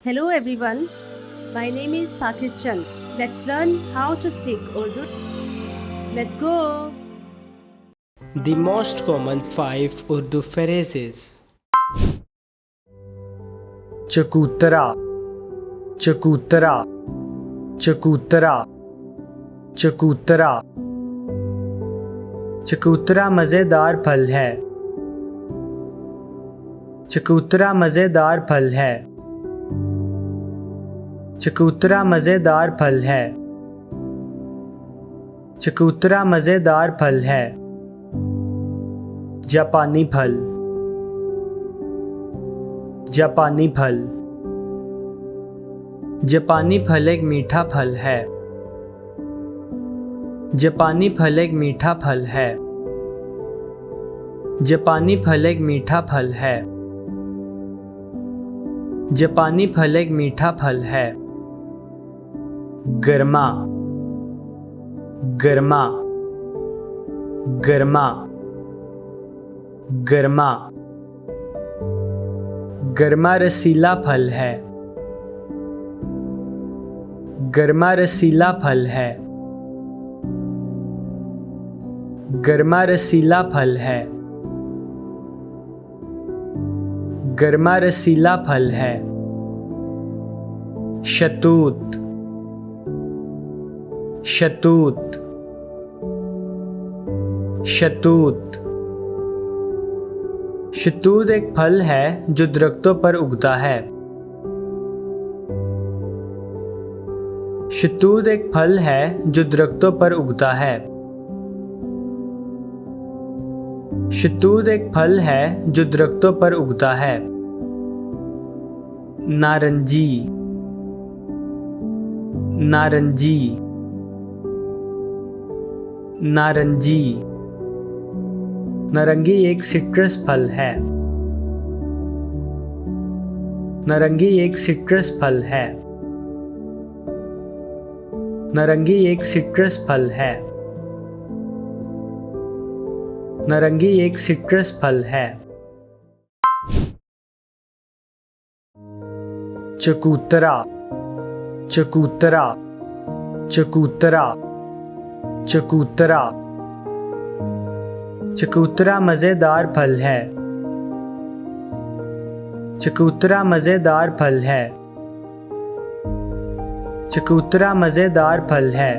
Hello everyone, my name is Pakistan. Let's learn how to speak Urdu. Let's go! The most common 5 Urdu phrases. चकूतरा, चकूतरा, चकूतरा, चकूतरा। चकूतरा मज़ेदार फल है। चकूतरा मज़ेदार फल है। चकूतरा मज़ेदार फल है। चकूतरा मज़ेदार फल है। जापानी फल, जापानी फल। जापानी फल एक मीठा फल है। जापानी फल एक मीठा फल है। जापानी फल एक मीठा फल है। जापानी फल एक मीठा फल है। गर्मा, गर्मा, गर्मा, गर्मा। गर्मा रसीला फल है। गर्मा रसीला फल है। गर्मा रसीला फल है। गर्मा रसीला फल है। शतूत, शतूत, शतूत। शतूत एक फल है जो दरख्तों पर उगता है। शतूत एक फल है जो दरख्तों पर उगता है। शतूत एक फल है जो दरख्तों पर उगता है। नारंगी, नारंगी, नारंगी। नारंगी एक सिट्रस फल है। नारंगी एक सिट्रस फल है। नारंगी एक सिट्रस फल है। नारंगी एक सिट्रस फल है। चकूतरा, चकूतरा, चकूतरा, चकूतरा। चकूतरा मज़ेदार फल है। चकूतरा मज़ेदार फल है। चकूतरा मज़ेदार फल है।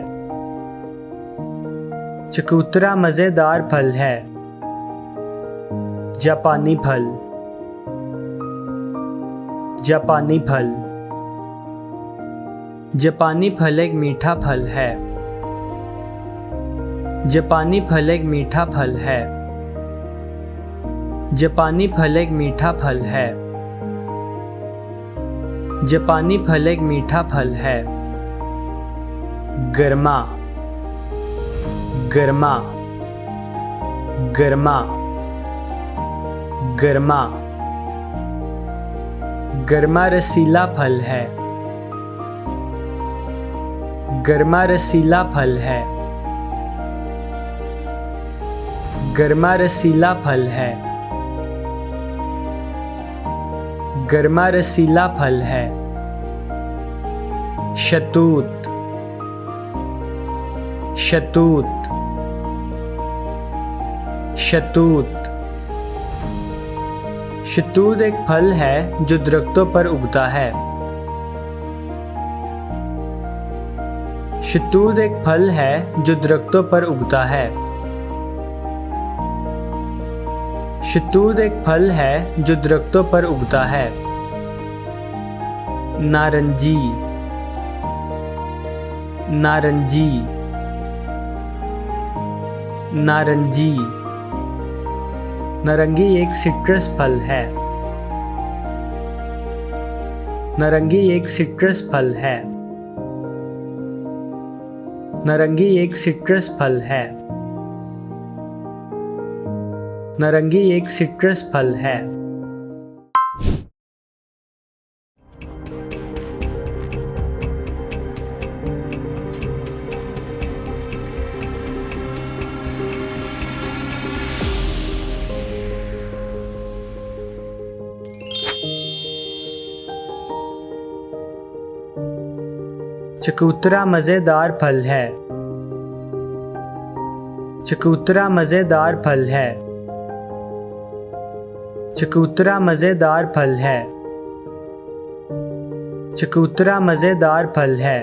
चकूतरा मज़ेदार फल है। जापानी फल, जापानी फल। जापानी फल एक मीठा फल है। जापानी फल एक मीठा फल है। जापानी फल एक मीठा फल है। जापानी फल एक मीठा फल है। गर्मा, गर्मा, गर्मा, गर्मा। गर्मा रसीला फल है। गर्मा रसीला फल है। गर्मा रसीला फल है। गर्मा रसीला फल है। शतूत, शतूत, शतूत। शतूत एक फल है जो दरख्तों पर उगता है। शतूत एक फल है जो दरख्तों पर उगता है। शतूत एक फल है जो दरख्तों पर उगता है। नारंगी, नारंगी, नारंगी। नारंगी एक सिट्रस फल है। नारंगी एक सिट्रस फल है। नारंगी एक सिट्रस फल है। नारंगी एक सिट्रस फल है। चकोतरा मज़ेदार फल है। चकोतरा मज़ेदार फल है। चकोतरा मज़ेदार फल है। चकोतरा मज़ेदार फल है।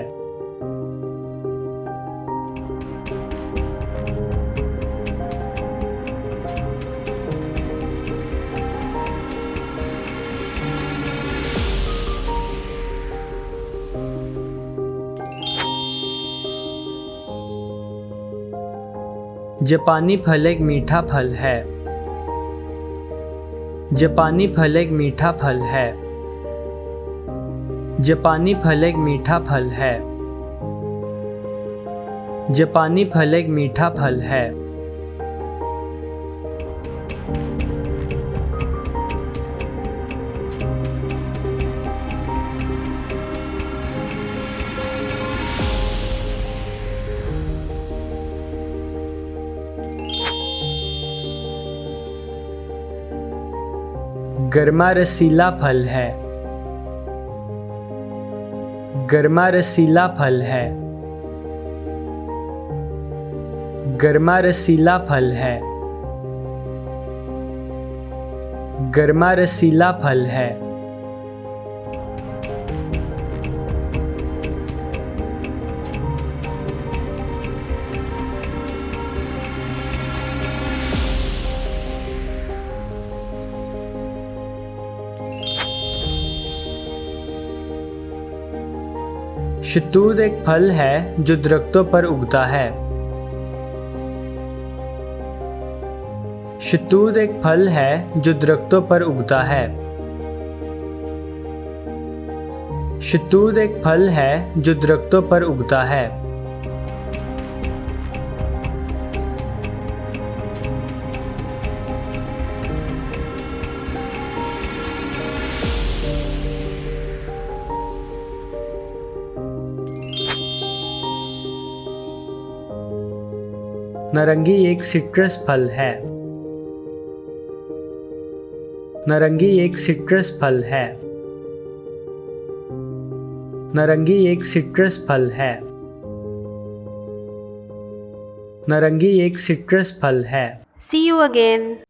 जापानी फल एक मीठा फल है। जापानी फल एक मीठा फल है। जापानी फल एक मीठा फल है। जापानी फल एक मीठा फल है। गर्मा रसीला फल है। गर्मा रसीला फल है। गर्मा रसीला फल है। गर्मा रसीला फल है। शहतूत एक फल है जो दरख्तों पर उगता है। शहतूत एक फल है जो दरख्तों पर उगता है। शहतूत एक फल है जो दरख्तों पर उगता है। नारंगी एक सिट्रस फल है। नारंगी एक सिट्रस फल है। नारंगी एक सिट्रस फल है। नारंगी एक सिट्रस फल है। See you again.